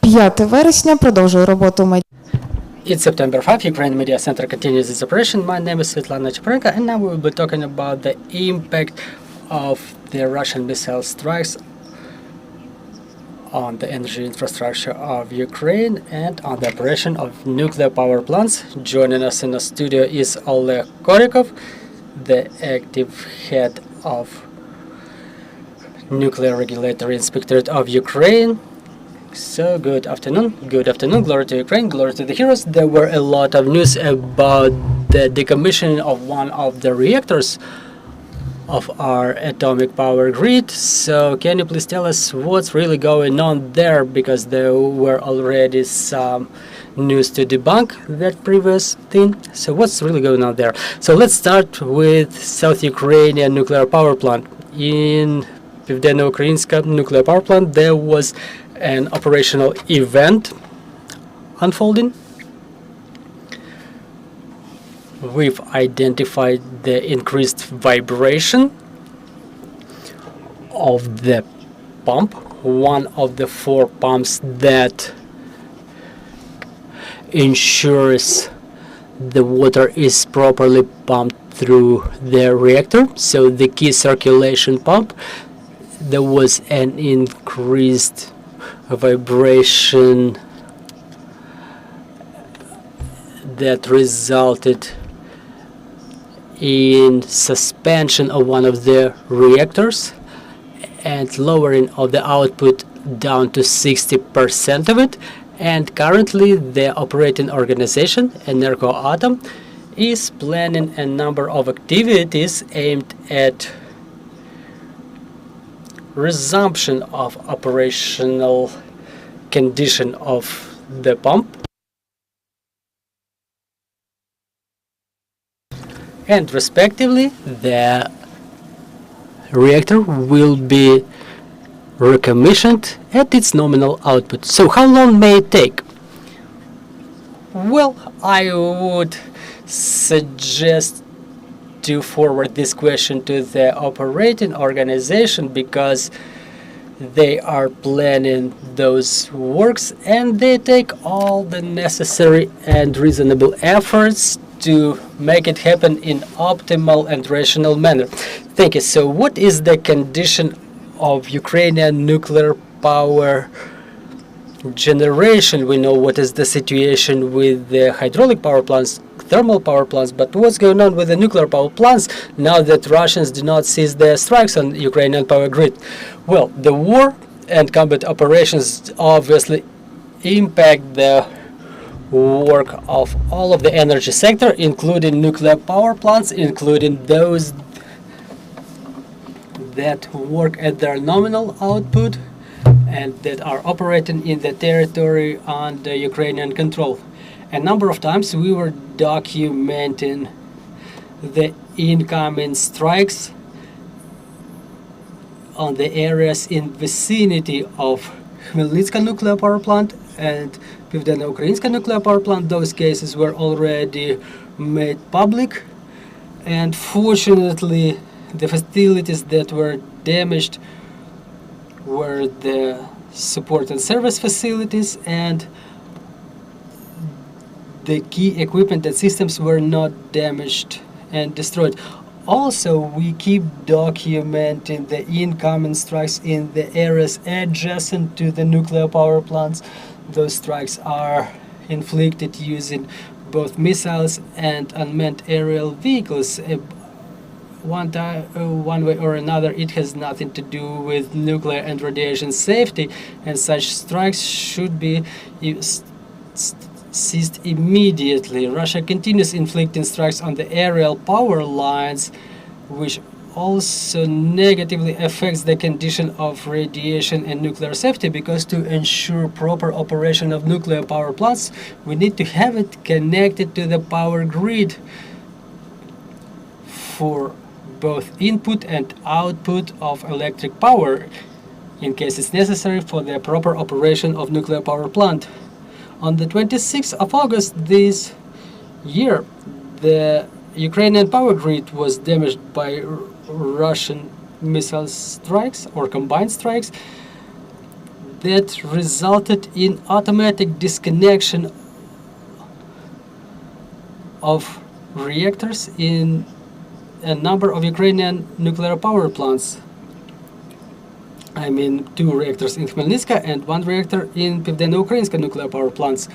5 вересня продовжує роботу медіа. It's September 5, Ukrainian Media Center continues its operation. My name is Svetlana Cheparenko, and now we will be talking about the impact of the Russian missile strikes on the energy infrastructure of Ukraine and on the operation of nuclear power plants. Joining us in the studio is Oleh Korikov, the active head of Nuclear Regulatory Inspectorate of Ukraine. So, good afternoon, glory to Ukraine, glory to the heroes. There were a lot of news about the decommissioning of one of the reactors of our atomic power grid. So, can you please tell us what's really going on there, because there were already some news to debunk that previous thing. So, what's really going on there? So, let's start with South Ukrainian nuclear power plant. In Pivdенно-Ukrainska nuclear power plant, there was an operational event unfolding. We've identified the increased vibration of the pump, one of the 4 pumps that ensures the water is properly pumped through the reactor. So the key circulation pump, there was an increased vibration that resulted in suspension of one of the reactors and lowering of the output down to 60% of it. And currently the operating organization, Energoatom, is planning a number of activities aimed at resumption of operational condition of the pump, and respectively the reactor will be recommissioned at its nominal output. So how long may it take? Well, I would suggest to forward this question to the operating organization, because they are planning those works and they take all the necessary and reasonable efforts to make it happen in optimal and rational manner. Thank you. So what is the condition of Ukrainian nuclear power generation? We know what is the situation with the hydraulic power plants, thermal power plants, but what's going on with the nuclear power plants now that Russians do not cease their strikes on Ukrainian power grid? Well, the war and combat operations obviously impact the work of all of the energy sector, including nuclear power plants, including those that work at their nominal output and that are operating in the territory under Ukrainian control. A number of times we were documenting the incoming strikes on the areas in vicinity of Khmelnytska nuclear power plant and Pivdенно-Ukrainska nuclear power plant. Those cases were already made public, and fortunately the facilities that were damaged were the support and service facilities, and the key equipment and systems were not damaged and destroyed. Also, we keep documenting the incoming strikes in the areas adjacent to the nuclear power plants. Those strikes are inflicted using both missiles and unmanned aerial vehicles. One way or another, it has nothing to do with nuclear and radiation safety, and such strikes should be ceased immediately. Russia continues inflicting strikes on the aerial power lines, which also negatively affects the condition of radiation and nuclear safety, because to ensure proper operation of nuclear power plants, we need to have it connected to the power grid for both input and output of electric power in case it's necessary for the proper operation of nuclear power plant. On the 26th of August this year, the Ukrainian power grid was damaged by Russian missile strikes or combined strikes. that resulted in automatic disconnection of reactors in a number of Ukrainian nuclear power plants. I mean, 2 reactors in Khmelnytska and 1 reactor in Pivdенно-Ukrainska nuclear power plants.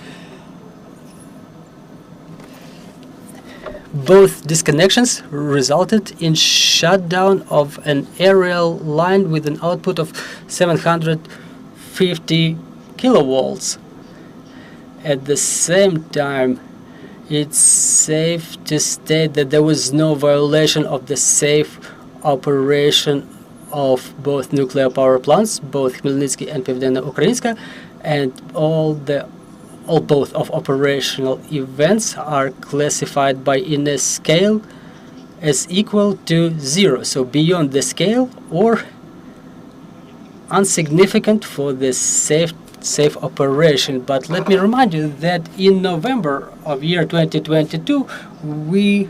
Both disconnections resulted in shutdown of an aerial line with an output of 750 kilovolts. At the same time, it's safe to state that there was no violation of the safe operation of both nuclear power plants, both Khmelnytsky and Pivdенно-Ukrainska, and both of operational events are classified by in a scale as equal to 0, so beyond the scale or insignificant for the safe operation. But let me remind you that in November of year 2022 we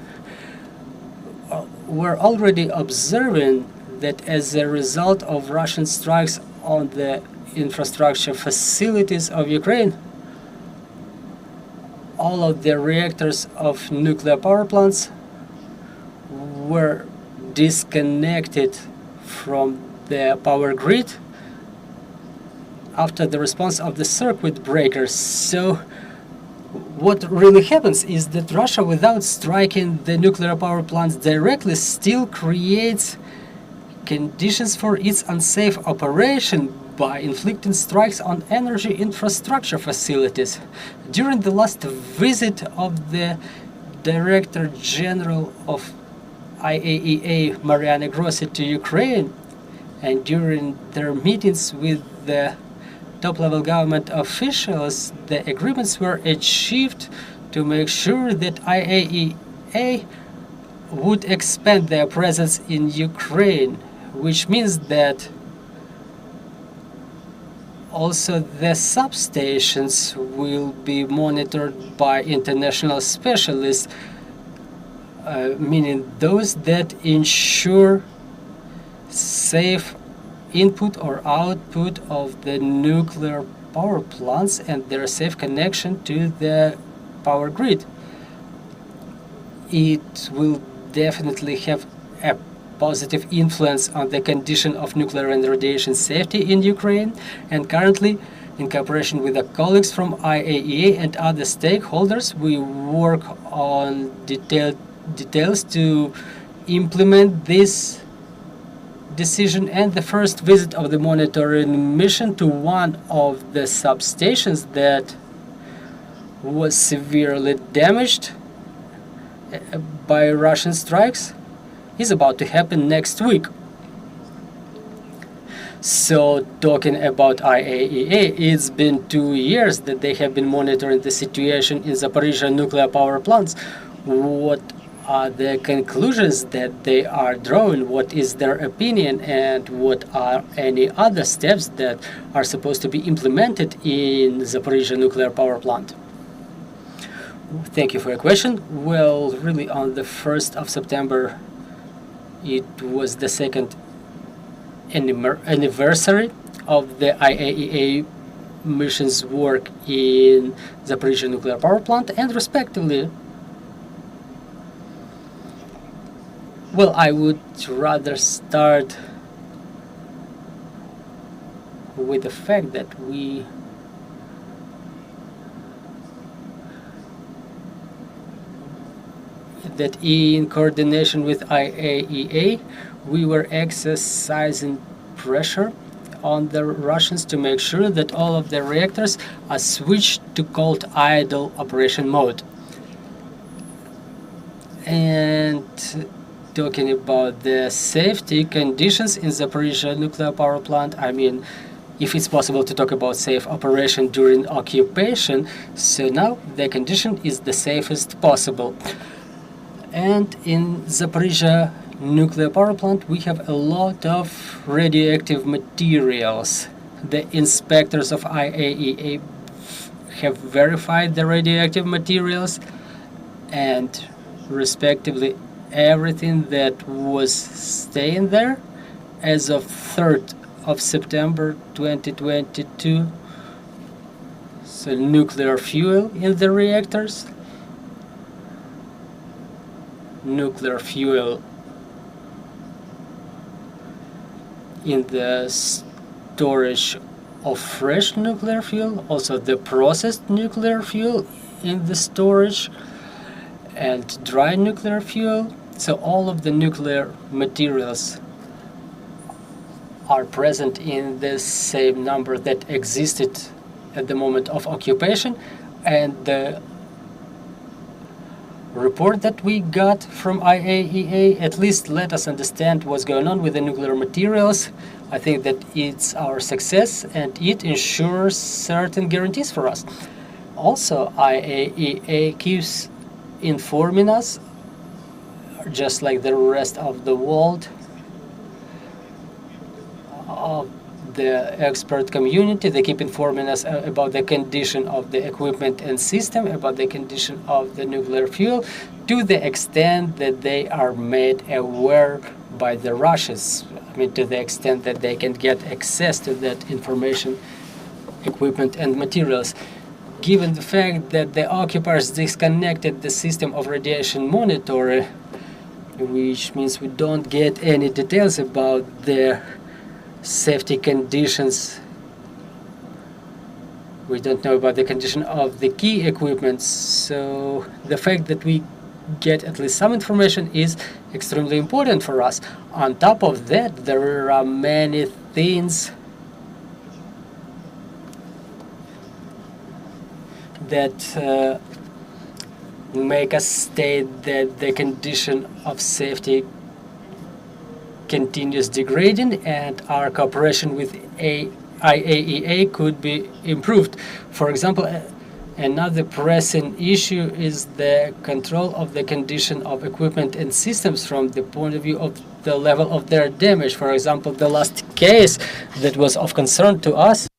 were already observing that as a result of Russian strikes on the infrastructure facilities of Ukraine, all of the reactors of nuclear power plants were disconnected from the power grid after the response of the circuit breakers. So what really happens is that Russia, without striking the nuclear power plants directly, still creates conditions for its unsafe operation by inflicting strikes on energy infrastructure facilities. During the last visit of the Director General of IAEA, Mariana Grossi, to Ukraine, and during their meetings with the top-level government officials, the agreements were achieved to make sure that IAEA would expand their presence in Ukraine, which means that also the substations will be monitored by international specialists, meaning those that ensure safe input or output of the nuclear power plants and their safe connection to the power grid. It will definitely have a positive influence on the condition of nuclear and radiation safety in Ukraine, and currently, in cooperation with the colleagues from IAEA and other stakeholders, we work on details to implement this decision. And the first visit of the monitoring mission to one of the substations that was severely damaged by Russian strikes is about to happen next week. So, talking about IAEA, it's been 2 years that they have been monitoring the situation in Zaporizhia nuclear power plants. What are the conclusions that they are drawing? What is their opinion, and what are any other steps that are supposed to be implemented in Zaporizhia nuclear power plant? Thank you for your question. Well, really, on the 1st of September, it was the second anniversary of the IAEA mission's work in Zaporizhia nuclear power plant, and respectively, well, I would rather start with the fact that in coordination with IAEA, we were exercising pressure on the Russians to make sure that all of their reactors are switched to cold idle operation mode. And talking about the safety conditions in Zaporizhia nuclear power plant, I mean, if it's possible to talk about safe operation during occupation, so now the condition is the safest possible. And in Zaporizhia nuclear power plant, we have a lot of radioactive materials. The inspectors of IAEA have verified the radioactive materials, and respectively everything that was staying there as of 3rd of September 2022. So nuclear fuel in the reactors, nuclear fuel in the storage of fresh nuclear fuel, also the processed nuclear fuel in the storage, and dry nuclear fuel. So all of the nuclear materials are present in the same number that existed at the moment of occupation, and the report that we got from IAEA at least let us understand what's going on with the nuclear materials. I think that it's our success and it ensures certain guarantees for us. Also, IAEA keeps informing us, just like the rest of the world, of the expert community. They keep informing us about the condition of the equipment and system, about the condition of the nuclear fuel, to the extent that they are made aware by the Russians. I mean, to the extent that they can get access to that information, equipment and materials. Given the fact that the occupiers disconnected the system of radiation monitoring, which means we don't get any details about the safety conditions. We don't know about the condition of the key equipment, so the fact that we get at least some information is extremely important for us. On top of that, there are many things that make us state that the condition of safety continues degrading and our cooperation with IAEA could be improved. For example, another pressing issue is the control of the condition of equipment and systems from the point of view of the level of their damage. For example, the last case that was of concern to us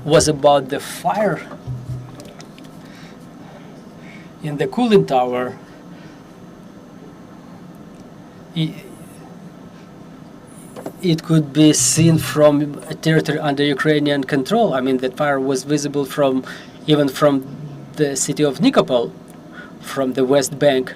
was about the fire in the cooling tower. It could be seen from a territory under Ukrainian control. I mean, that fire was visible from even from the city of Nikopol, from the West Bank.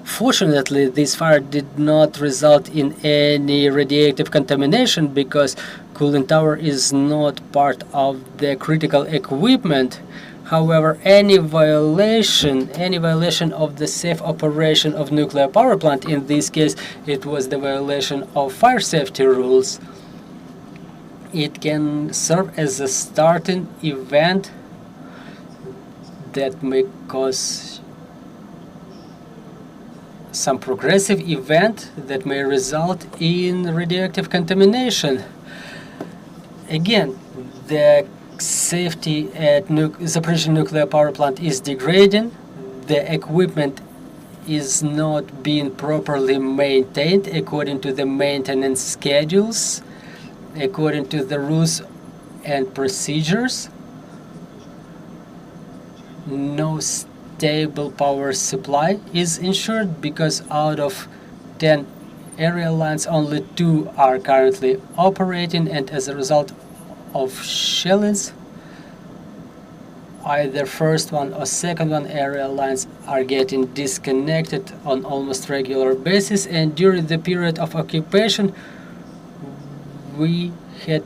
Fortunately, this fire did not result in any radioactive contamination because cooling tower is not part of the critical equipment. However, any violation of the safe operation of nuclear power plant, in this case it was the violation of fire safety rules, it can serve as a starting event that may cause some progressive event that may result in radioactive contamination. Again, the safety at Zaporizhia nuclear power plant is degrading. The equipment is not being properly maintained according to the maintenance schedules, according to the rules and procedures. No stable power supply is ensured because out of 10 area lines, only 2 are currently operating, and as a result of shellings, either first one or second one area lines are getting disconnected on almost regular basis. And during the period of occupation, we had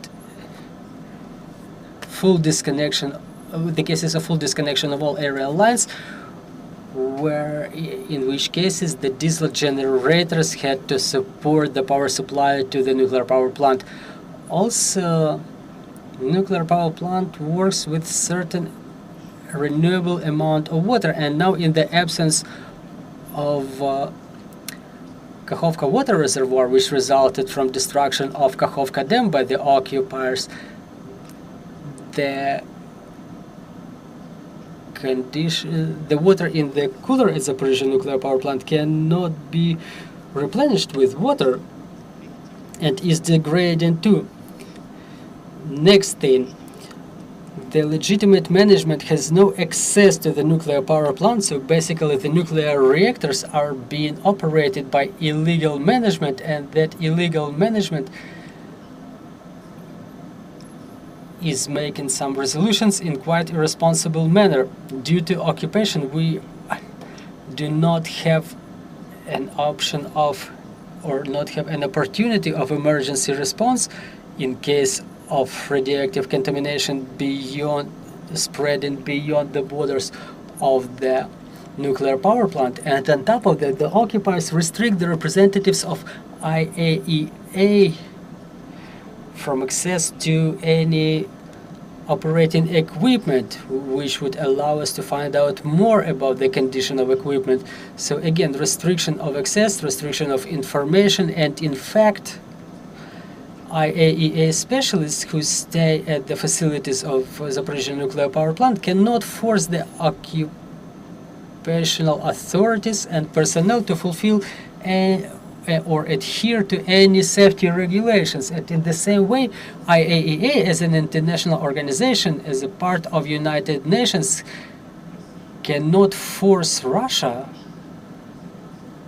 full disconnection, the cases of full disconnection of all area lines, in which cases the diesel generators had to support the power supply to the nuclear power plant. Also, nuclear power plant works with certain renewable amount of water, and now in the absence of Kakhovka water reservoir, which resulted from destruction of Kakhovka dam by the occupiers, the water in the cooler at Zaporizhia nuclear power plant cannot be replenished with water and is degrading too. Next thing, the legitimate management has no access to the nuclear power plant, so basically the nuclear reactors are being operated by illegal management, and that illegal management is making some resolutions in quite irresponsible manner. Due to occupation, we do not have an option of, or not have an opportunity of emergency response in case of radioactive contamination spreading beyond the borders of the nuclear power plant. And on top of that, the occupiers restrict the representatives of IAEA from access to any operating equipment, which would allow us to find out more about the condition of equipment. So again, restriction of access, restriction of information, and in fact, IAEA specialists who stay at the facilities of Zaporizhia nuclear power plant cannot force the occupational authorities and personnel to fulfill or adhere to any safety regulations. And in the same way, IAEA, as an international organization, as a part of United Nations, cannot force Russia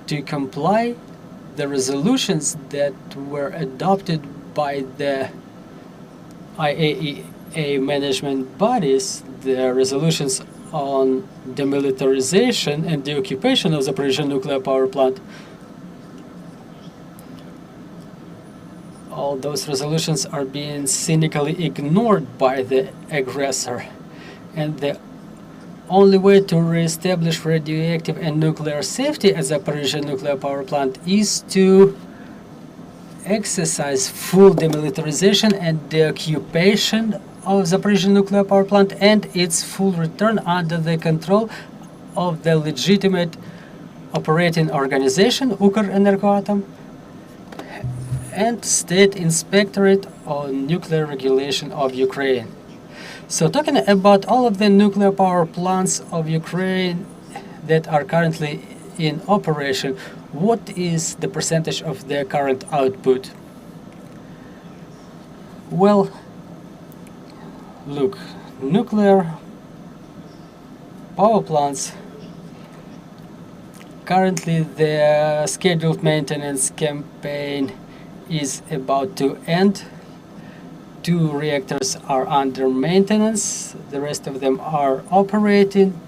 to comply the resolutions that were adopted by the IAEA management bodies, the resolutions on demilitarization and the occupation of the Zaporizhia nuclear power plant. All those resolutions are being cynically ignored by the aggressor, and the only way to re-establish radioactive and nuclear safety at the Zaporizhia nuclear power plant is to exercise full demilitarization and the occupation of Zaporizhia nuclear power plant and its full return under the control of the legitimate operating organization, Ukrenergoatom, and State Inspectorate on Nuclear Regulation of Ukraine. So talking about all of the nuclear power plants of Ukraine that are currently in operation, what is the percentage of their current output? Well, look, nuclear power plants, currently the scheduled maintenance campaign is about to end. 2 reactors are under maintenance, the rest of them are operating.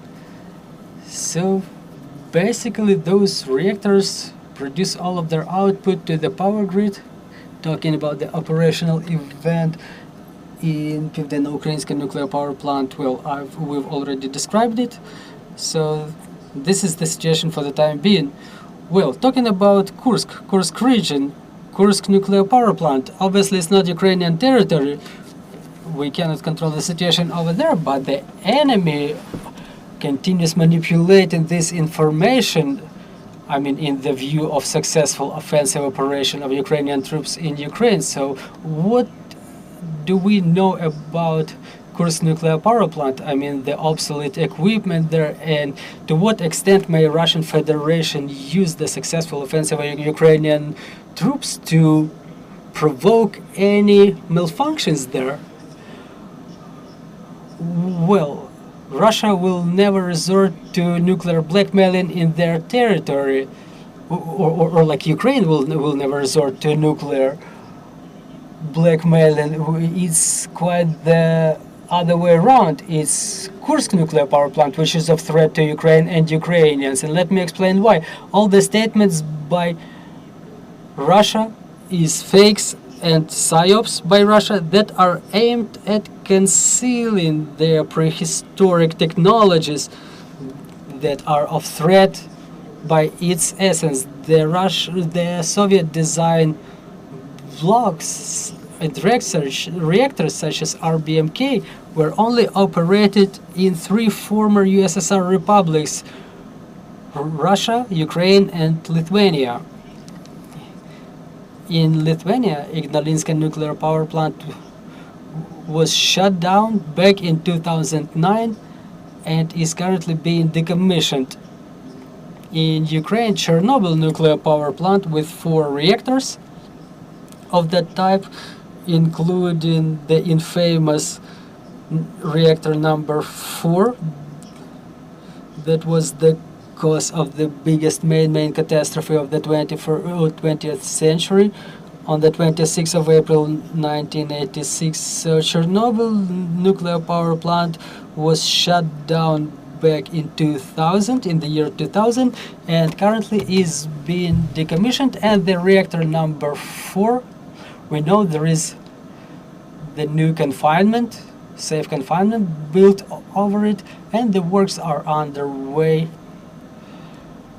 So basically those reactors produce all of their output to the power grid. Talking about the operational event in Pivdeno-Ukrainska nuclear power plant, well, we've already described it. So this is the situation for the time being. Well, talking about Kursk region, Kursk nuclear power plant, obviously it's not Ukrainian territory. We cannot control the situation over there, but the enemy continues manipulating this information, I mean, in the view of successful offensive operation of Ukrainian troops in Ukraine. So what do we know about Kursk nuclear power plant? I mean, the obsolete equipment there, and to what extent may Russian Federation use the successful offensive of Ukrainian troops to provoke any malfunctions there? Well, Russia will never resort to nuclear blackmailing in their territory, or like Ukraine will never resort to nuclear blackmailing. It's quite the other way around. It's Kursk nuclear power plant which is of threat to Ukraine and Ukrainians, and let me explain why. All the statements by Russia is fakes and psyops by Russia that are aimed at concealing their prehistoric technologies that are of threat by its essence. The Soviet design blocks and reactors such as RBMK were only operated in 3 former USSR republics: Russia, Ukraine, and Lithuania. In Lithuania, Ignalinska nuclear power plant was shut down back in 2009 and is currently being decommissioned. In Ukraine, Chernobyl nuclear power plant with 4 reactors of that type, including the infamous reactor number 4. That was the cause of the biggest main catastrophe of the 20th century. On the 26th of April 1986, Chernobyl nuclear power plant was shut down back in 2000, in the year 2000, and currently is being decommissioned. And the reactor number 4, we know there is the new confinement, safe confinement built over it, and the works are underway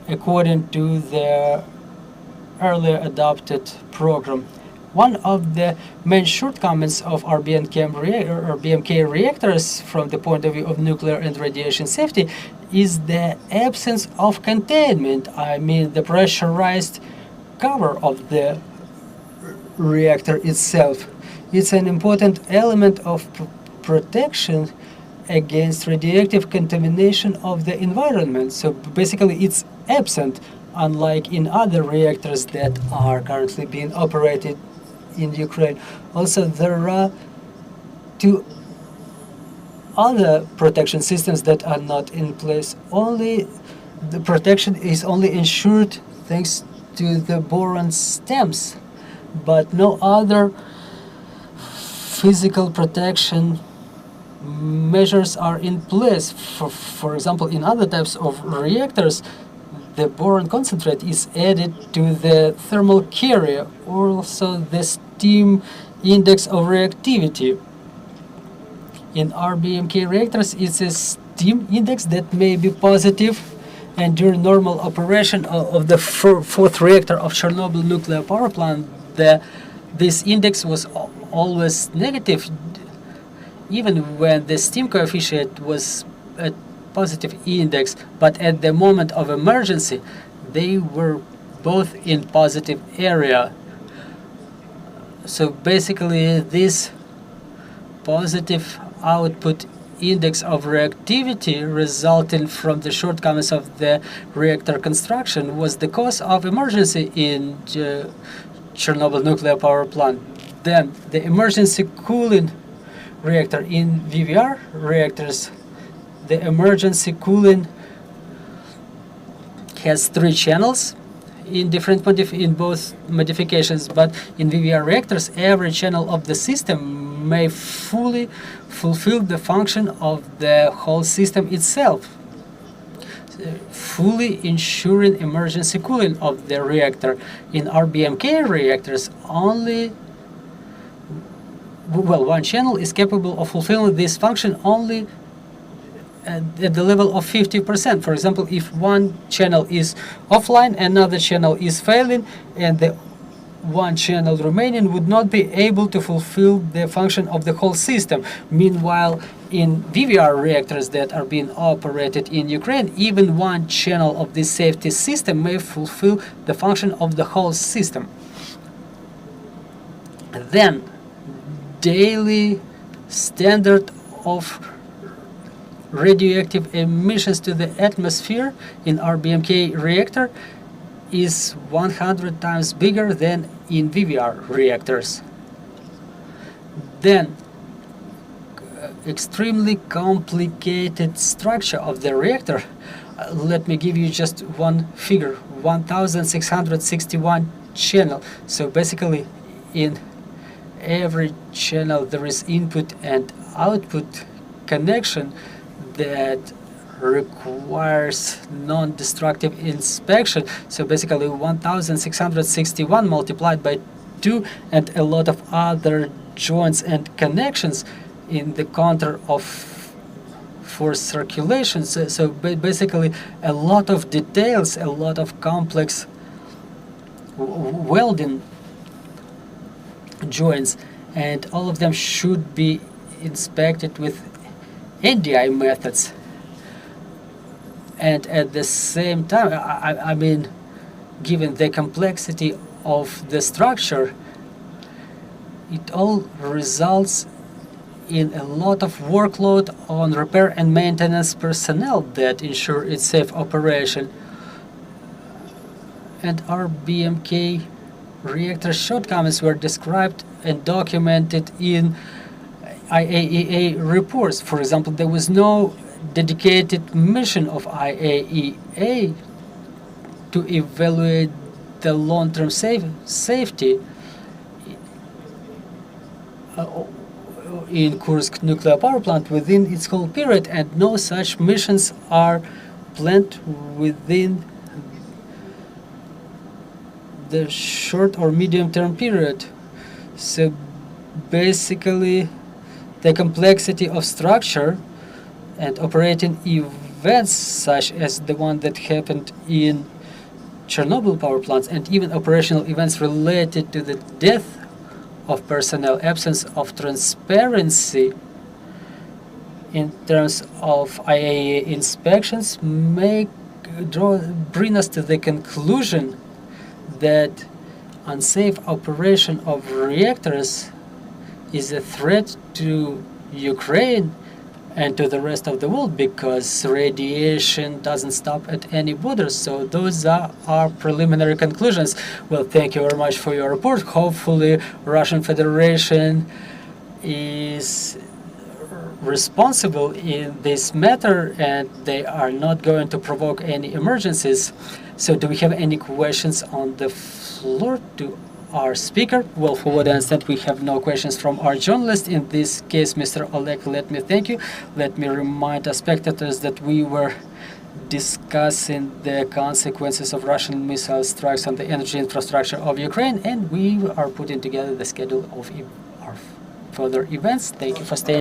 according to the earlier adopted program. One of the main shortcomings of RBMK reactors from the point of view of nuclear and radiation safety is the absence of containment. I mean, the pressurized cover of the reactor itself. It's an important element of protection against radioactive contamination of the environment. So basically it's absent, unlike in other reactors that are currently being operated in Ukraine. Also, there are 2 other protection systems that are not in place. Only the protection is only ensured thanks to the boron stems, but no other physical protection measures are in place. For example, in other types of reactors, the boron concentrate is added to the thermal carrier, or also the steam index of reactivity. In RBMK reactors, it's a steam index that may be positive, and during normal operation of the fourth reactor of Chernobyl nuclear power plant, this index was always negative, even when the steam coefficient was a positive index, but at the moment of emergency they were both in positive area. So basically this positive output index of reactivity resulting from the shortcomings of the reactor construction was the cause of emergency in Chernobyl nuclear power plant. Then the emergency cooling reactor in VVR reactors, the emergency cooling has 3 channels in both modifications, but in VVR reactors every channel of the system may fully fulfill the function of the whole system itself, fully ensuring emergency cooling of the reactor. In RBMK reactors, only one channel is capable of fulfilling this function only at the level of 50%. For example, if one channel is offline, another channel is failing, and the one channel remaining would not be able to fulfill the function of the whole system. Meanwhile, in VVR reactors that are being operated in Ukraine, even one channel of this safety system may fulfill the function of the whole system. Then, daily standard of radioactive emissions to the atmosphere in RBMK reactor is 100 times bigger than in VVR reactors. Then, extremely complicated structure of the reactor. Let me give you just one figure: 1,661 channel. So basically, in every channel there is input and output connection that requires non-destructive inspection. So basically 1,661 multiplied by 2 and a lot of other joints and connections in the contour of force circulation. So basically a lot of details, a lot of complex welding joints, and all of them should be inspected with NDI methods. And at the same time, I mean, given the complexity of the structure, it all results in a lot of workload on repair and maintenance personnel that ensure its safe operation. And RBMK reactor shortcomings were described and documented in IAEA reports. For example, there was no dedicated mission of IAEA to evaluate the long-term safety in Kursk nuclear power plant within its whole period, and no such missions are planned within the short or medium-term period. So basically, the complexity of structure and operating events such as the one that happened in Chernobyl power plants, and even operational events related to the death of personnel, absence of transparency in terms of IAEA inspections, bring us to the conclusion that unsafe operation of reactors is a threat to Ukraine and to the rest of the world, because radiation doesn't stop at any borders. So those are our preliminary conclusions. Well, thank you very much for your report. Hopefully Russian Federation is responsible in this matter and they are not going to provoke any emergencies. So do we have any questions on the floor to our speaker? Well, for what I understand, we have no questions from our journalist. In this case, Mr. Oleh, let me thank you. Let me remind our spectators that we were discussing the consequences of Russian missile strikes on the energy infrastructure of Ukraine, and we are putting together the schedule of our further events. Thank you for staying.